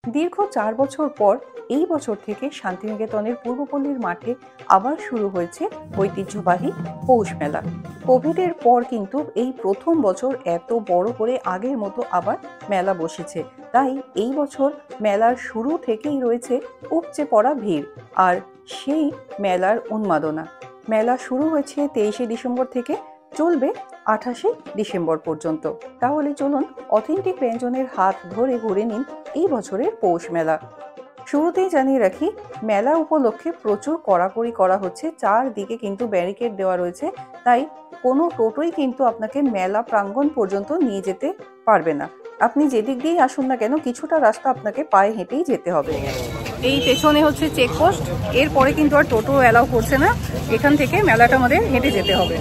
দীর্ঘ ৪ বছর পর এই বছর থেকে শান্তিনিকেতনের পূর্বপল্লীর মাঠে আবার শুরু হয়েছে ঐতিহ্যবাহী পৌষ মেলা। কোভিডের পর কিন্তু এই প্রথম বছর এত বড় করে আগের মতো আবার মেলা বসেছে। তাই এই বছর মেলার শুরু থেকেই রয়েছে উপচে পড়া ভিড় আর সেই মেলার উন্মাদনা। মেলা শুরু হয়েছে 23শে ডিসেম্বর থেকে, চলবে 28শে ডিসেম্বর পর্যন্ত। তাহলে চলুন অথেন্টিক ব্যঞ্জনের হাত ধরে ঘুরে নিন এই বছরের পৌষ মেলা। শুরুতেই জানিয়ে রাখি, মেলা উপলক্ষে প্রচুর কড়াকড়ি করা হচ্ছে। চারদিকে কিন্তু ব্যারিকেড দেওয়া রয়েছে, তাই কোনো টোটোই কিন্তু আপনাকে মেলা প্রাঙ্গণ পর্যন্ত নিয়ে যেতে পারবে না। আপনি যেদিক দিয়েই আসুন না কেন, কিছুটা রাস্তা আপনাকে পায়ে হেঁটেই যেতে হবে। এই পেছনে হচ্ছে চেকপোস্ট, এরপরে কিন্তু আর টোটো অ্যালাউ করছে না। এখান থেকে মেলাটা আমাদের হেঁটে যেতে হবে।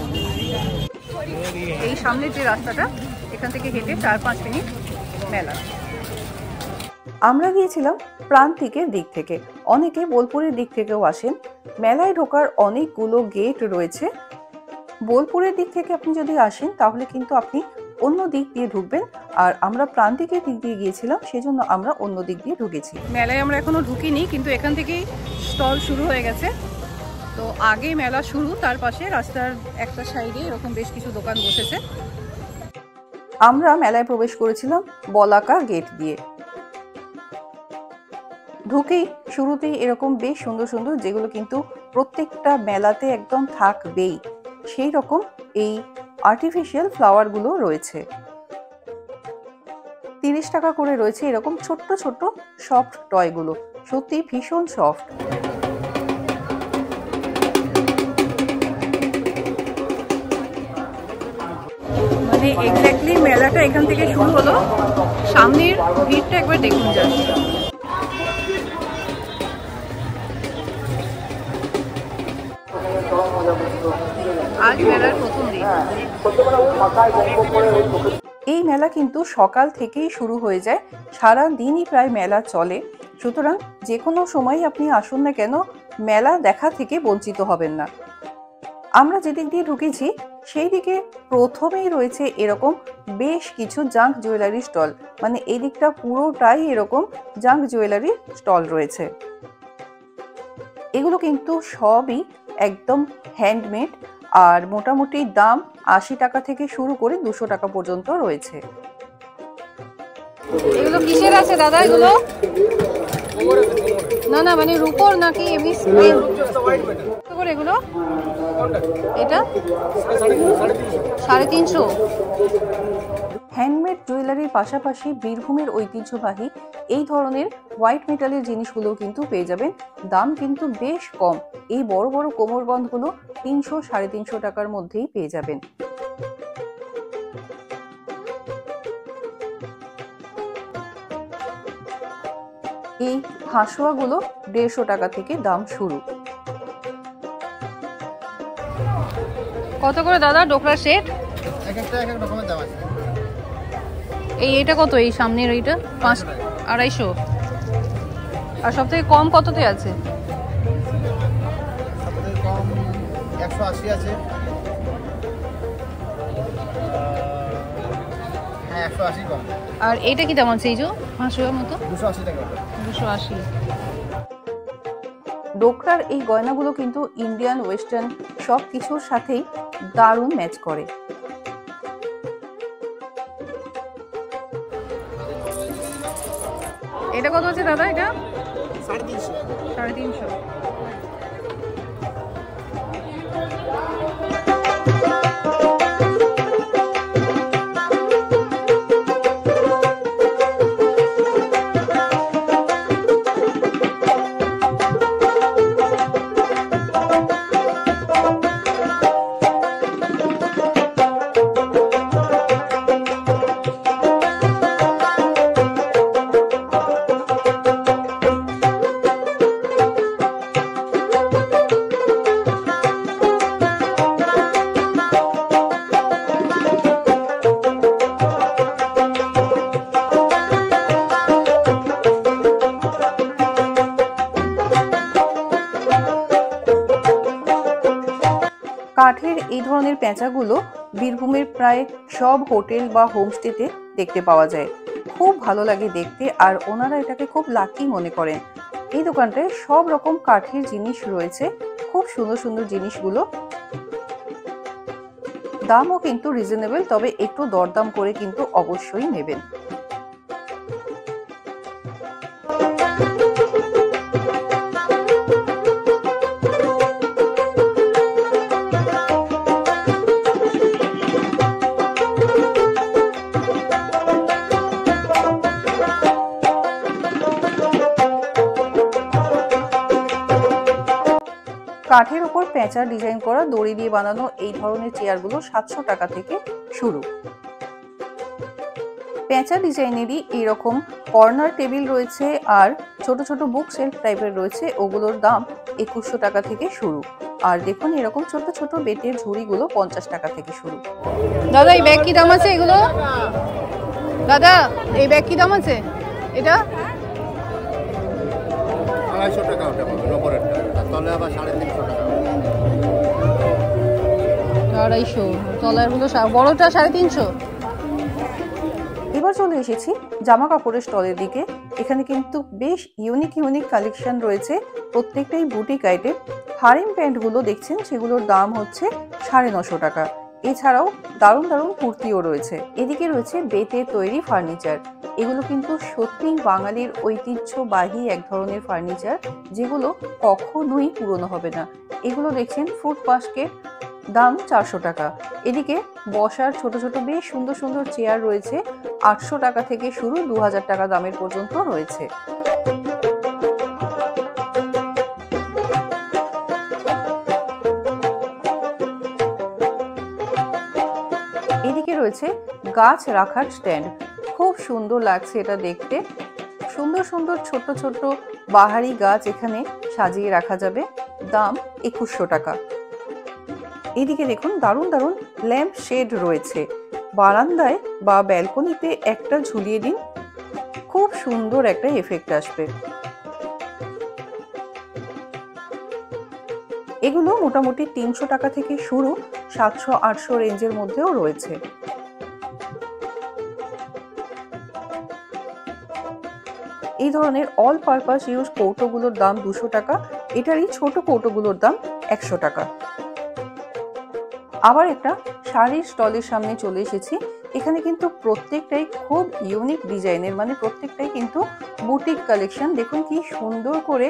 এই সামনের যে রাস্তাটা, এখান থেকে হেঁটে 4-5 মিনিট মেলা। আমরা গিয়েছিলাম প্রান্তিকের দিক থেকে, অনেকে বোলপুরের দিক থেকেও আসেন। মেলায় ঢোকার অনেকগুলো গেট রয়েছে। বোলপুরের দিক থেকে আপনি যদি আসেন তাহলে কিন্তু আপনি অন্য দিক দিয়ে ঢুকবেন, আর আমরা প্রান্তিকের দিক দিয়ে গিয়েছিলাম, সেজন্য আমরা অন্য দিক দিয়ে ঢুকেছি। মেলায় আমরা এখনো ঢুকিনি, কিন্তু এখান থেকেই স্টল শুরু হয়ে গেছে। তো আগে মেলা শুরু, তার পাশে রাস্তার একটা সাইডে এরকম বেশ কিছু দোকান বসেছে। আমরা মেলায় প্রবেশ করেছিলাম বলাকা গেট দিয়ে। ঢুকেই শুরুতেই এরকম বেশ সুন্দর সুন্দর, যেগুলো কিন্তু প্রত্যেকটা মেলাতে একদম থাকবেই, সেই রকম এই আর্টিফিশিয়াল ফ্লাওয়ারগুলো রয়েছে। 30 টাকা করে রয়েছে এরকম ছোট্ট ছোট্ট সফট টয়গুলো, সত্যি ভীষণ সফট। মানে এক্স্যাক্টলি মেলাটা এখান থেকে শুরু হলো। সামনের ভিড়টা একবার দেখুন জাস্ট। আজ মেলার প্রথম দিন। এই মেলা কিন্তু সকাল থেকেই শুরু হয়ে যায়, সারা দিনই প্রায় মেলা চলে। সুতরাং যে কোনো সময় আপনি আসুন না কেন, মেলা দেখা থেকে বঞ্চিত হবেন না। আমরা যেদিক দিয়ে ঢুকেছি সেই দিকে প্রথমেই রয়েছে এরকম বেশ কিছু জাঙ্ক জুয়েলারি স্টল। মানে এই দিকটা পুরোটাই এরকম জাঙ্ক জুয়েলারি স্টল রয়েছে। এগুলো কিন্তু সবই একদম হ্যান্ডমেড, আর মোটামুটি দাম 80 টাকা থেকে শুরু করে 200 টাকা পর্যন্ত রয়েছে। এগুলো কিসের আছে দাদা? এগুলো না না, মানে রূপোর নাকি এমনি স্ক্রিন? এগুলো এটা 350। হ্যান্ডমেড জুয়েলারির পাশাপাশি বীরভূমের ঐতিহ্যবাহী এই ধরনের হোয়াইট মেটালের জিনিসগুলো কিন্তু পেয়ে যাবেন। দাম কিন্তু বেশ কম। এই বড় বড় কোমরবন্ধগুলো 300-350 টাকার মধ্যেই পেয়ে যাবেন। এই হাঁসুয়াগুলো 150 টাকা থেকে দাম শুরু। কত করে দাদা ডোকরা সেট? এক একটা এক এক রকমের দাম আছে। এইটা কত? এই সামনের এইটা 250। আর সবথেকে কম কততে আছে? সবথেকে কম 180 আছে। হ্যাঁ 180 কম। আর এইটা কি দাম আছে? এই যে হাঁসুয়ার মতো 280 টাকা। 280। ডোকরার এই গয়নাগুলো কিন্তু ইন্ডিয়ান ওয়েস্টার্ন সব কিছুর সাথেই দারুণ ম্যাচ করে। এটা কত আছে দাদা? এটা 350। কাঠের এই ধরনের পেঁচাগুলো বীরভূমের প্রায় সব হোটেল বা হোমস্টেতে দেখতে পাওয়া যায়। খুব ভালো লাগে দেখতে, আর ওনারা এটাকে খুব লাকি মনে করেন। এই দোকানটায় সব রকম কাঠের জিনিস রয়েছে, খুব সুন্দর সুন্দর জিনিসগুলো। দামও কিন্তু রিজনেবল, তবে একটু দরদাম করে কিন্তু অবশ্যই নেবেন। কাঠের উপর পেঁচা ডিজাইন করা দড়ি দিয়ে বানানো এই ধরনের চেয়ারগুলো 700 টাকা থেকে শুরু। পেঁচা ডিজাইনেরই এরকম কর্নার টেবিল রয়েছে, আর ছোট ছোট বুক সেলফ টাইপের রয়েছে, ওগুলোর দাম 2100 টাকা থেকে শুরু। আর দেখুন এরকম ছোট ছোট বেতের ঝুড়িগুলো 50 টাকা থেকে শুরু। দাদা এই ব্যাগ কি দাম আছে এগুলো? দাদা এই ব্যাগ কি দাম আছে? এটা 250 টাকা ওটা রবরেরটা, আর তলে আবার 350 টাকা। 250, তলারগুলো বড়টা 350। এবার চলে এসেছি জামা কাপড়ের স্টলের দিকে। এখানে কিন্তু বেশ ইউনিক ইউনিক কালেকশন রয়েছে, প্রত্যেকটাই বুটিক আইটেম। হারিম প্যান্টগুলো দেখছেন, সেগুলোর দাম হচ্ছে 950 টাকা। এছাড়াও দারুণ দারুণ কুর্তিও রয়েছে। এদিকে রয়েছে বেতের তৈরি ফার্নিচার। এগুলো কিন্তু সত্যিই বাঙালির ঐতিহ্যবাহী এক ধরনের ফার্নিচার, যেগুলো কখনোই পুরনো হবে না। এগুলো দেখছেন ফ্রুট বাস্কেট, দাম 400 টাকা। এদিকে বসার ছোট ছোট বেশ সুন্দর সুন্দর চেয়ার রয়েছে, 800 টাকা থেকে শুরু, 2000 টাকা দামের পর্যন্ত রয়েছে। এদিকে রয়েছে গাছ রাখার স্ট্যান্ড, খুব সুন্দর লাগছে এটা দেখতে। সুন্দর সুন্দর ছোট ছোট বাহারি গাছ এখানে সাজিয়ে রাখা যাবে, দাম 2100 টাকা। এদিকে দেখুন দারুণ দারুণ ল্যাম্প শেড রয়েছে, বারান্দায় বা ব্যালকনিতে একটা ঝুলিয়ে দিন, খুব সুন্দর একটা এফেক্ট আসবে। এগুলো মোটামুটি 300 টাকা থেকে শুরু, 700-800 রেঞ্জের মধ্যেও রয়েছে। এই ধরনের অল পারপাস ইউজ কৌটোগুলোর দাম 200 টাকা, এটারই ছোট কৌটোগুলোর দাম 100 টাকা। আবার একটা শাড়ির স্টলের সামনে চলে এসেছি। এখানে কিন্তু প্রত্যেকটাই খুব ইউনিক ডিজাইনের, মানে প্রত্যেকটাই কিন্তু বুটিক কালেকশন। দেখুন কি সুন্দর করে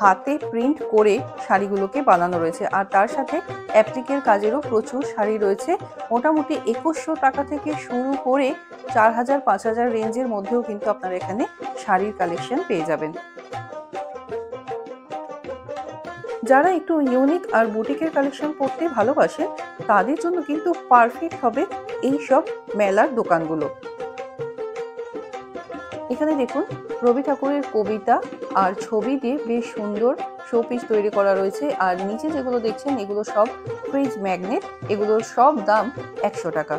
হাতে প্রিন্ট করে শাড়িগুলোকে বানানো রয়েছে, আর তার সাথে অ্যাপ্লিকের কাজেরও প্রচুর শাড়ি রয়েছে। মোটামুটি 2100 টাকা থেকে শুরু করে 4000-5000 রেঞ্জের মধ্যেও কিন্তু আপনারা এখানে শাড়ির কালেকশন পেয়ে যাবেন। যারা একটু ইউনিক আর বুটিকের কালেকশন পড়তে ভালোবাসে, তাদের জন্য কিন্তু পারফেক্ট হবে এই সব মেলার দোকানগুলো। এখানে দেখুন রবি ঠাকুরের কবিতা আর ছবি দিয়ে বেশ সুন্দর শোপিস তৈরি করা রয়েছে, আর নিচে যেগুলো দেখছেন এগুলো সব ফ্রিজ ম্যাগনেট, এগুলোর সব দাম 100 টাকা।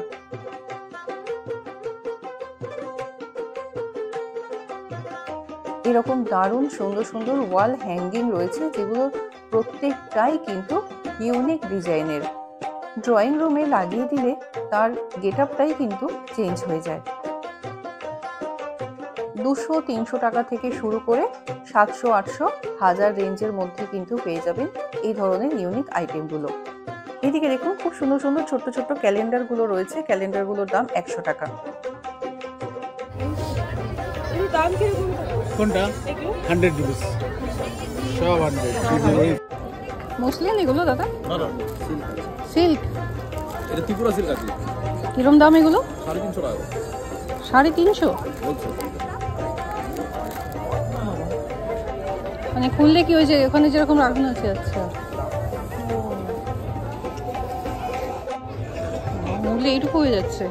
এরকম দারুণ সুন্দর সুন্দর ওয়াল হ্যাঙ্গিং রয়েছে, যেগুলোর প্রত্যেকটাই কিন্তু ইউনিক ডিজাইনের। ড্রয়িং রুমে লাগিয়ে দিলে তার গেটআপটাই কিন্তু চেঞ্জ হয়ে যায়। 200-300 টাকা থেকে শুরু করে 700-800-1000 রেঞ্জের মধ্যে কিন্তু পেয়ে যাবেন এই ধরনের ইউনিক আইটেমগুলো। এদিকে দেখুন খুব সুন্দর সুন্দর ছোট্ট ছোট্ট ক্যালেন্ডারগুলো রয়েছে, ক্যালেন্ডারগুলোর দাম 100 টাকা। কোনটা 100 রুপিস, সব 100। মসলিন এগুলো দাদা? সিল্ক, এটা ত্রিপুরা সিল্ক আছে। কিরম দাম এগুলো? 350 টাকা। 350? মানে খুললে কি হয়েছে, ওখানে যেরকম রাখনো আছে? আচ্ছা, মূল্য এইটুকু হয়ে যাচ্ছে।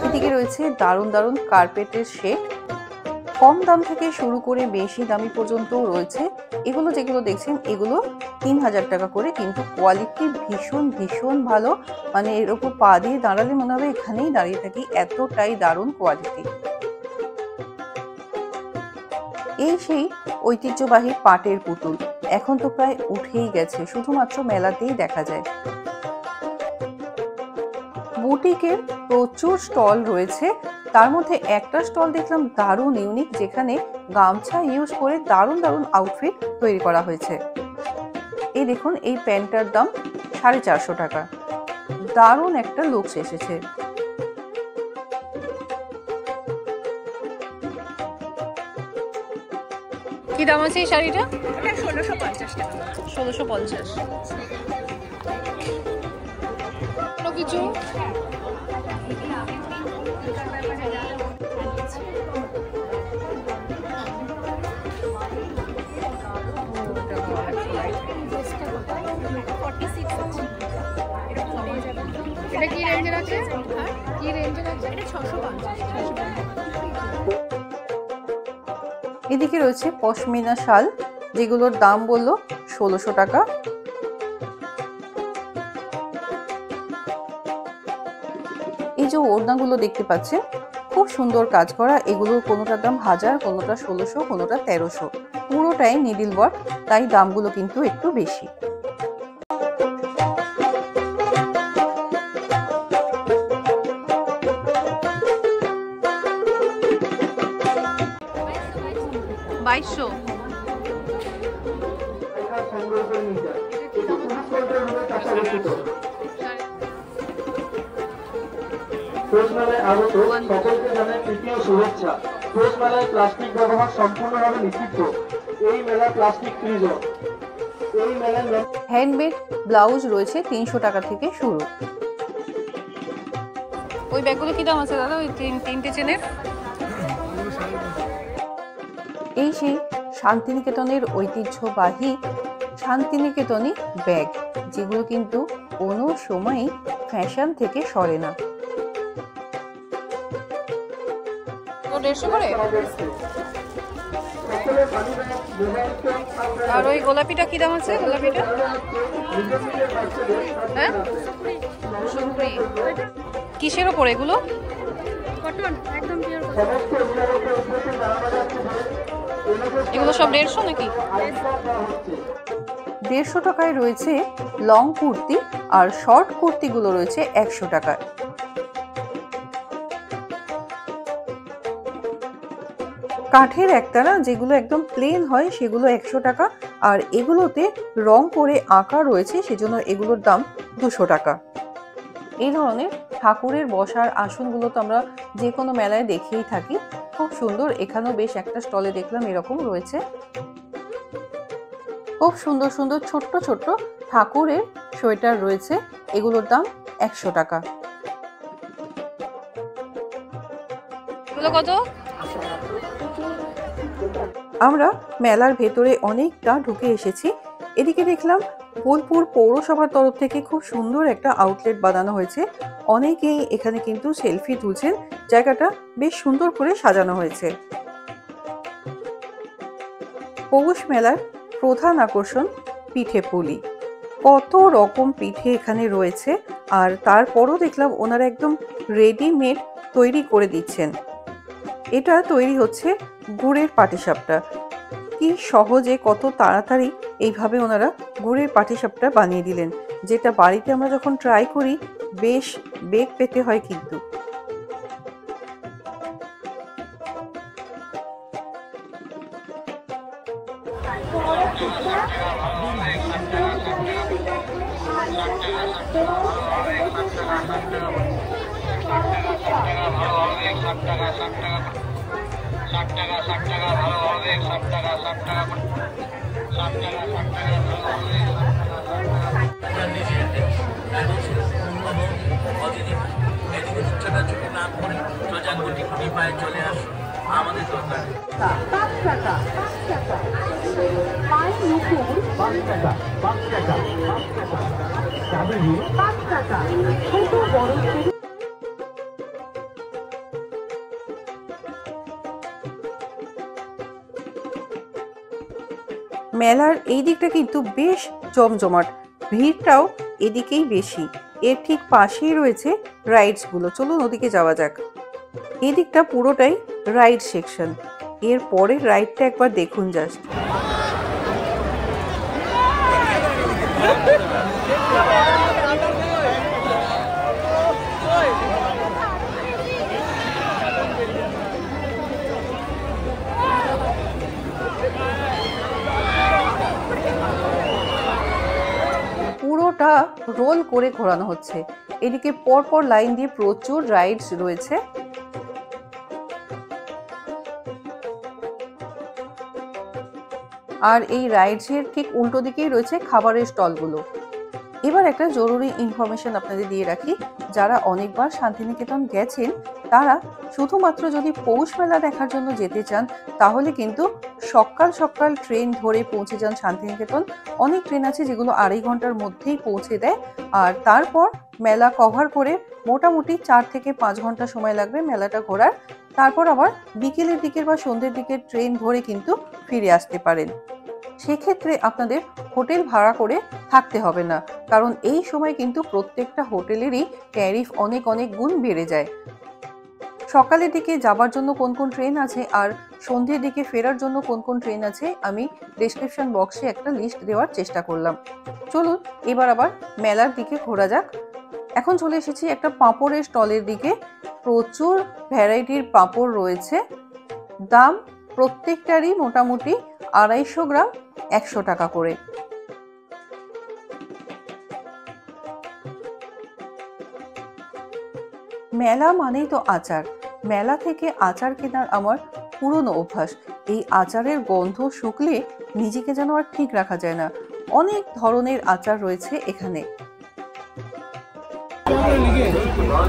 এদিকে রয়েছে দারুণ দারুণ কার্পেটের শেড, কম দাম থেকে শুরু করে বেশি দামি পর্যন্তও রয়েছে। এগুলো যেগুলো দেখছেন এগুলো 3000 টাকা করে, কিন্তু কোয়ালিটি ভীষণ ভীষণ ভালো। মানে এর উপর পা দিয়ে দাঁড়ালে মনে হবে এখানেই দাঁড়িয়ে থাকি, এতটাই দারুণ কোয়ালিটি। এই সেই ঐতিহ্যবাহী পাটের পুতুল, এখন তো প্রায় উঠেই গেছে, শুধুমাত্র মেলাতেই দেখা যায়। বুটিকের প্রচুর স্টল রয়েছে, তার মধ্যে একটা স্টল দেখলাম দারুণ ইউনিক, যেখানে গামছা ইউজ করে দারুণ দারুণ আউটফিট তৈরি করা হয়েছে। এই দেখুন, এই প্যান্টটার দাম 450 টাকা। দারুণ একটা লুকস এসেছে। কি দাম আছে এই শাড়িটা? এটা 1650 টাকা। 1650 কিছু এটা কি রেঞ্জের আছে? কি রেঞ্জের আছে? এটা 650। এদিকে রয়েছে পশমিনা শাল, যেগুলোর দাম বললো 1600 টাকা। এই যে ওড়নাগুলো দেখতে পাচ্ছেন, খুব সুন্দর কাজ করা। এগুলোর কোনোটার দাম 1000, কোনোটা 1600, কোনোটা 1300। পুরোটাই নিডল ওয়ার্ক, তাই দামগুলো কিন্তু একটু বেশি। মেলায় আগত সকলকে জানাই তৃতীয় শুভেচ্ছা। মেলায় প্লাস্টিক ব্যবহার সম্পূর্ণভাবে নিষিদ্ধ। এই মেলা প্লাস্টিক ফ্রি জোন। এই মেলায় হ্যান্ডমেড ব্লাউজ রয়েছে 300 টাকা থেকে শুরু। ওই ব্যাগগুলো কি দাম আছে দাদা? ওই তিনটে চেনের? এই সেই শান্তিনিকেতনের ঐতিহ্যবাহী শান্তিনিকেতনী ব্যাগ, যেগুলো কিন্তু কোনো সময়ই ফ্যাশন থেকে সরে না। 150 করে। আর ওই গোলাপিটা কি দাম আছে? গোলাপিটা হ্যাঁ, কিসের ওপর এগুলো? কটন, একদম পিওর কটন। এগুলো সব 150 নাকি? 150 টাকায় রয়েছে লং কুর্তি, আর শর্ট কুর্তিগুলো রয়েছে 100 টাকায়। কাঠের একতারা, যেগুলো একদম প্লেন হয়, সেগুলো 100 টাকা। আর এগুলোতে রং করে আঁকা রয়েছে, সেজন্য এগুলোর দাম 200 টাকা। এই ধরনের ঠাকুরের বসার আসনগুলো তো আমরা যে কোনো মেলায় দেখেই থাকি, খুব সুন্দর। এখানেও বেশ একটা স্টলে দেখলাম এরকম রয়েছে। খুব সুন্দর সুন্দর ছোট্ট ছোট্ট ঠাকুরের সোয়েটার রয়েছে, এগুলোর দাম 100 টাকা। এগুলো কত? আমরা মেলার ভেতরে অনেকটা ঢুকে এসেছি। এদিকে দেখলাম বোলপুর পৌরসভার তরফ থেকে খুব সুন্দর একটা আউটলেট বানানো হয়েছে। অনেকেই এখানে কিন্তু সেলফি তুলছেন, জায়গাটা বেশ সুন্দর করে সাজানো হয়েছে। পৌষ মেলার প্রধান আকর্ষণ পিঠে পুলি। কত রকম পিঠে এখানে রয়েছে, আর তারপরও দেখলাম ওনারা একদম রেডিমেড তৈরি করে দিচ্ছেন। এটা তৈরি হচ্ছে গুড়ের পাটিসাপটা। কি সহজে, কত তাড়াতাড়ি এইভাবে ওনারা গুড়ের পাটিসাপটা বানিয়ে দিলেন, যেটা বাড়িতে আমরা যখন ট্রাই করি বেশ বেগ পেতে হয় কিন্তু। চলে আসুন আমাদের দোকানে। 5 টাকা, 5 টাকা। পায়ের নুপুর 5 টাকা, 5 টাকা, 5 টাকা। চাবি 5 টাকা। ছোট বড় মেলার এই দিকটা কিন্তু বেশ জমজমাট, ভিড়টাও এদিকেই বেশি। এর ঠিক পাশেই রয়েছে রাইডস গুলো। চলুন ওদিকে যাওয়া যাক। এই দিকটা পুরোটাই রাইড সেকশন। এর পরের রাইডটা একবার দেখুন জাস্ট। রোল করে ঘোরানো হচ্ছে। এদিকে পরপর লাইন দিয়ে প্রচুর রাইডস রয়েছে। আর এই রাইডসের ঠিক উল্টো দিকেই রয়েছে খাবারের স্টলগুলো। এবার একটা জরুরি ইনফরমেশন আপনাদের দিয়ে রাখি, যারা অনেকবার শান্তিনিকেতন গেছেন তারা শুধুমাত্র যদি পৌষ মেলা দেখার জন্য যেতে চান তাহলে কিন্তু সকাল সকাল ট্রেন ধরে পৌঁছে যান শান্তিনিকেতন। অনেক ট্রেন আছে যেগুলো 2.5 ঘন্টার মধ্যেই পৌঁছে দেয়, আর তারপর মেলা কভার করে মোটামুটি 4 থেকে 5 ঘন্টা সময় লাগবে মেলাটা ঘোরার। তারপর আবার বিকেলের দিকের বা সন্ধ্যের দিকের ট্রেন ধরে কিন্তু ফিরে আসতে পারেন। সেক্ষেত্রে আপনাদের হোটেল ভাড়া করে থাকতে হবে না, কারণ এই সময় কিন্তু প্রত্যেকটা হোটেলেরই ট্যারিফ অনেক অনেক গুণ বেড়ে যায়। সকালের দিকে যাবার জন্য কোন কোন ট্রেন আছে আর সন্ধ্যের দিকে ফেরার জন্য কোন কোন ট্রেন আছে আমি ডেসক্রিপশন বক্সে একটা লিস্ট দেওয়ার চেষ্টা করলাম। চলুন এবার আবার মেলার দিকে ঘোরা যাক। এখন চলে এসেছি একটা পাঁপড়ের স্টলের দিকে। প্রচুর ভ্যারাইটির পাঁপড় রয়েছে। দাম প্রত্যেকটারই মোটামুটি 250 গ্রাম 100 টাকা করে। মেলা মানেই তো আচার। মেলা থেকে আচার কেনার আমার পুরনো অভ্যাস। এই আচারের গন্ধ শুকলে নিজেকে যেন আর ঠিক রাখা যায় না। অনেক ধরনের আচার রয়েছে এখানে।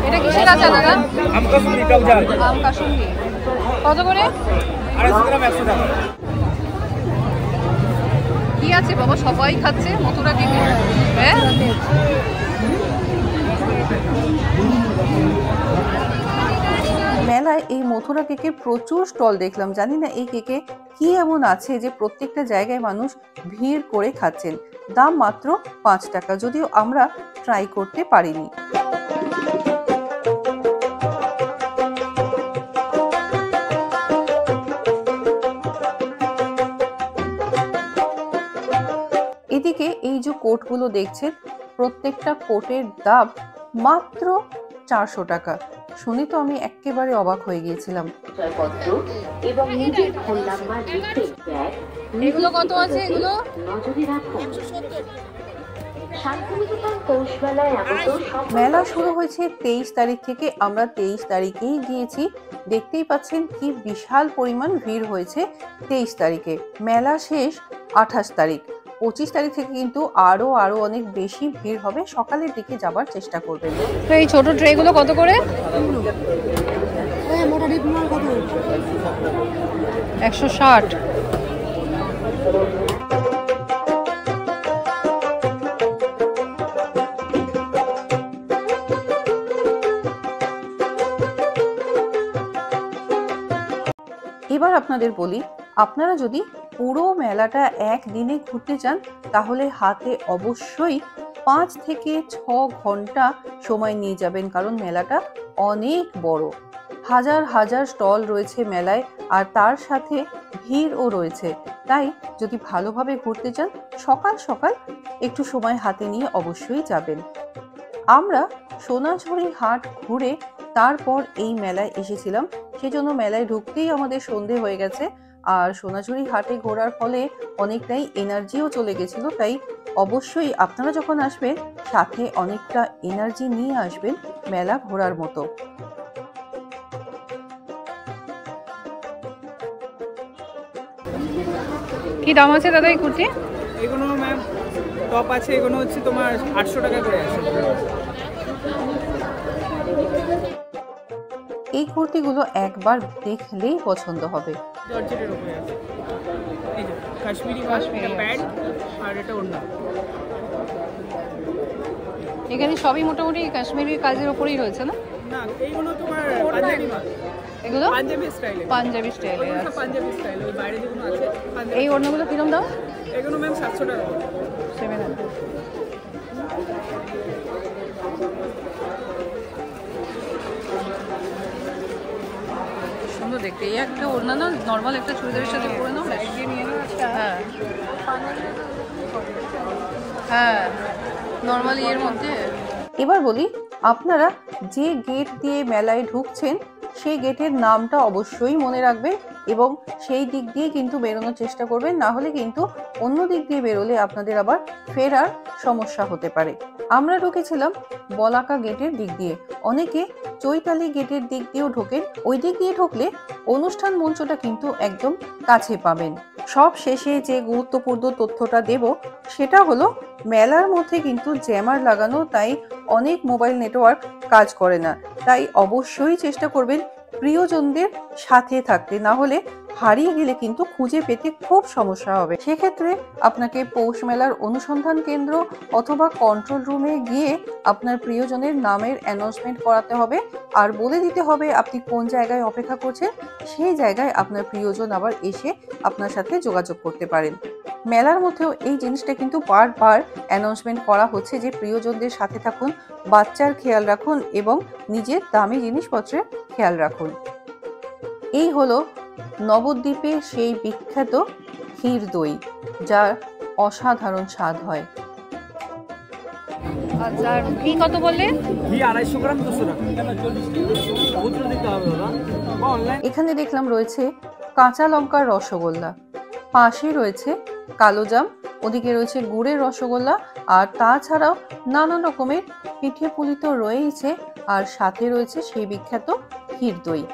এটা কিসের আচার দাদা? আম কাসুন্দি। কত করে? 250 গ্রাম 100 টাকা। কি আছে বাবা, সবাই খাচ্ছে মথুরা কেক। হ্যাঁ, মেলায় এই মথুরা কেকের প্রচুর স্টল দেখলাম। জানি না এই কেকে কি এমন আছে যে প্রত্যেকটা জায়গায় মানুষ ভিড় করে খাচ্ছেন। দাম মাত্র 5 টাকা, যদিও আমরা ট্রাই করতে পারিনি। এদিকে এই যে কোটগুলো দেখছেন, প্রত্যেকটা কোটের দাম মাত্র 400 টাকা। শুনে তো আমি একেবারে অবাক হয়ে গিয়েছিলাম। পত্র এবং নিজের ফোন নাম্বার লিখে ব্যাগ এগুলো কত আছে? এগুলো নজরে রাখুন। শান্তিনিকেতন পৌষ মেলায় আগত সব মেলা শুরু হয়েছে 23 তারিখ থেকে। আমরা 23 তারিখেই গিয়েছি। দেখতেই পাচ্ছেন কি বিশাল পরিমাণ ভিড় হয়েছে 23 তারিখে। মেলা শেষ 28 তারিখ। 25 তারিখ থেকে কিন্তু আরো অনেক বেশি ভিড় হবে। সকালের দিকে যাবার চেষ্টা করবেন। তো এই ছোট ট্রেগুলো কত করে? 160। এবার আপনাদের বলি, আপনারা যদি পুরো মেলাটা একদিনে ঘুরতে চান তাহলে হাতে অবশ্যই 5 থেকে 6 ঘন্টা সময় নিয়ে যাবেন, কারণ মেলাটা অনেক বড়। হাজার হাজার স্টল রয়েছে মেলায়, আর তার সাথে ভিড়ও রয়েছে। তাই যদি ভালোভাবে ঘুরতে চান সকাল সকাল একটু সময় হাতে নিয়ে অবশ্যই যাবেন। আমরা সোনাঝুরি হাট ঘুরে তারপর এই মেলায় এসেছিলাম, সেজন্য মেলায় ঢুকতেই আমাদের সন্ধে হয়ে গেছে। আর সোনাঝুরি হাটে ঘোরার ফলে অনেকটাই এনার্জিও চলে গেছিল। তাই অবশ্যই আপনারা যখন আসবেন সাথে অনেকটা এনার্জি নিয়ে আসবেন মেলা ঘোরার মতো। কি দাম আছে দাদা এই কুর্তি? এগুলো ম্যাম টপ আছে, এগুলো হচ্ছে তোমার 800 টাকা করে আছে। এই কুর্তিগুলো একবার দেখলেই পছন্দ হবে। জর্জেটের উপরে আছে। এই যে কাশ্মীরি প্যান্ট আর এটা ওড়না। এখানে সবই মোটামুটি কাশ্মীরি কাজের উপরেই রয়েছে না? না, এইগুলো তোমার পাঞ্জাবি মাল। এগুলো পাঞ্জাবি স্টাইলে। পাঞ্জাবি স্টাইলে। পাঞ্জাবি স্টাইল। ওই বাইরে যেগুলো আছে পাঞ্জাবি। এই ওড়নাগুলো কিরম দাম? এগুলো ম্যাম 700 টাকা করে। 700। সুন্দর দেখতে। এই একটা ওড়না না, নর্মাল একটা চুড়িদারের সাথে পরে নাও। হ্যাঁ হ্যাঁ, নর্মালি এর মধ্যে। এবার বলি, আপনারা যে গেট দিয়ে মেলায় ঢুকছেন সেই গেটের নামটা অবশ্যই মনে রাখবেন, এবং সেই দিক দিয়ে কিন্তু বেরোনোর চেষ্টা করবেন, না হলে কিন্তু অন্য দিক দিয়ে বেরোলে আপনাদের আবার ফেরার সমস্যা হতে পারে। আমরা ঢুকেছিলাম বলাকা গেটের দিক দিয়ে, অনেকে চৈতালি গেটের দিক দিয়েও ঢোকেন। ওই দিক দিয়ে ঢুকলে অনুষ্ঠান মঞ্চটা কিন্তু একদম কাছে পাবেন। সব শেষে যে গুরুত্বপূর্ণ তথ্যটা দেব সেটা হলো মেলার মধ্যে কিন্তু জ্যামার লাগানো, তাই অনেক মোবাইল নেটওয়ার্ক কাজ করে না। তাই অবশ্যই চেষ্টা করবেন প্রিয়জনদের সাথে থাকতে, না হলে হারিয়ে গেলে কিন্তু খুঁজে পেতে খুব সমস্যা হবে। সেক্ষেত্রে আপনাকে পৌষ মেলার অনুসন্ধান কেন্দ্র অথবা কন্ট্রোল রুমে গিয়ে আপনার প্রিয়জনের নামের অ্যানাউন্সমেন্ট করাতে হবে আর বলে দিতে হবে আপনি কোন জায়গায় অপেক্ষা করছেন। সেই জায়গায় আপনার প্রিয়জন আবার এসে আপনার সাথে যোগাযোগ করতে পারেন। মেলার মধ্যেও এই জিনিসটা কিন্তু বারবার অ্যানাউন্সমেন্ট করা হচ্ছে যে প্রিয়জনদের সাথে থাকুন, বাচ্চার খেয়াল রাখুন এবং নিজের দামি জিনিসপত্রের খেয়াল রাখুন। এই হলো নবদ্বীপে সেই বিখ্যাত ক্ষীর দই, যার অসাধারণ স্বাদ হয়। আচ্ছা, আর ঘি কত বললে? ঘি 250 গ্রাম 200 টাকা। উত্তর দিতে হবে দাদা বা অনলাইন। এখানে দেখলাম রয়েছে কাঁচা লঙ্কার রসগোল্লা, পাশে রয়েছে কালোজাম, ওদিকে রয়েছে গুড়ের রসগোল্লা, আর তাছাড়াও নানান রকমের পিঠে পুলি তো রয়েছে, আর সাথে রয়েছে সেই বিখ্যাত ক্ষীর দই।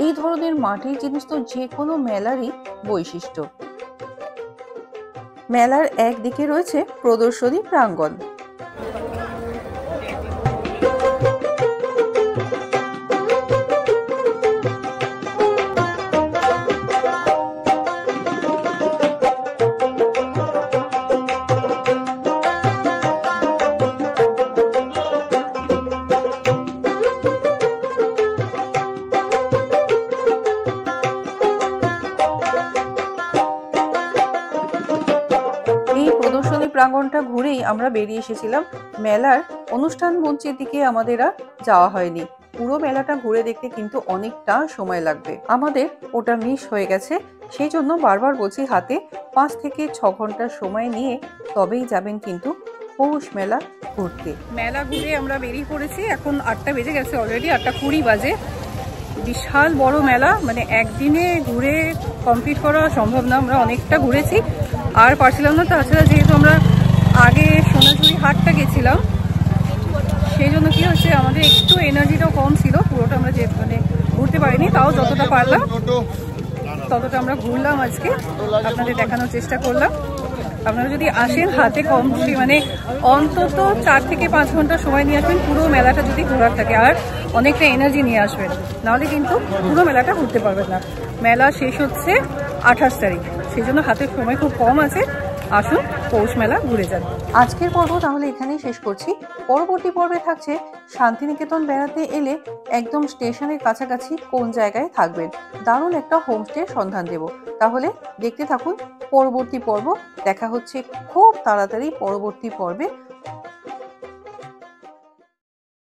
এই ধরনের মাটির জিনিস তো যে কোনো মেলারই বৈশিষ্ট্য। মেলার একদিকে রয়েছে প্রদর্শনী প্রাঙ্গণ। প্রদর্শনী প্রাঙ্গণটা ঘুরেই আমরা বেরিয়ে এসেছিলাম। মেলার অনুষ্ঠান মঞ্চের দিকে আমাদের আর যাওয়া হয়নি। পুরো মেলাটা ঘুরে দেখতে কিন্তু অনেকটা সময় লাগবে, আমাদের ওটা মিস হয়ে গেছে। সেই জন্য বারবার বলছি হাতে 5 থেকে 6 ঘন্টা সময় নিয়ে তবেই যাবেন কিন্তু পৌষ মেলা ঘুরতে। মেলা ঘুরে আমরা বেরিয়ে পড়েছি, এখন 8টা বেজে গেছে অলরেডি, 8:20 বাজে। বিশাল বড় মেলা, মানে একদিনে ঘুরে কমপ্লিট করা সম্ভব না। আমরা অনেকটা ঘুরেছি আর পারছিলাম না। তাছাড়া যেহেতু আমরা আগে সোনাঝুরি হাটটা গেছিলাম, সেই জন্য কি হচ্ছে আমাদের একটু এনার্জিটাও কম ছিল, পুরোটা আমরা মানে ঘুরতে পারিনি। তাও যতটা পারলাম ততটা আমরা ঘুরলাম, আজকে আপনাদের দেখানোর চেষ্টা করলাম। আপনারা যদি আসেন হাতে কম মানে অন্তত 4 থেকে 5 ঘন্টা সময় নিয়ে আসবেন পুরো মেলাটা যদি ঘোরার থাকে, আর অনেকটা এনার্জি নিয়ে আসবেন, নাহলে কিন্তু পুরো মেলাটা ঘুরতে পারবেন না। মেলা শেষ হচ্ছে 28 তারিখ, সেই জন্য হাতে সময় খুব কম আছে। আসুন পৌষ মেলা ঘুরে যান। আজকের পর্ব তাহলে এখানেই শেষ করছি। পরবর্তী পর্বে থাকছে শান্তিনিকেতন বেড়াতে এলে একদম স্টেশনের কাছাকাছি কোন জায়গায় থাকবেন, দারুণ একটা হোমস্টের সন্ধান দেব। তাহলে দেখতে থাকুন পরবর্তী পর্ব। দেখা হচ্ছে খুব তাড়াতাড়ি পরবর্তী পর্বে।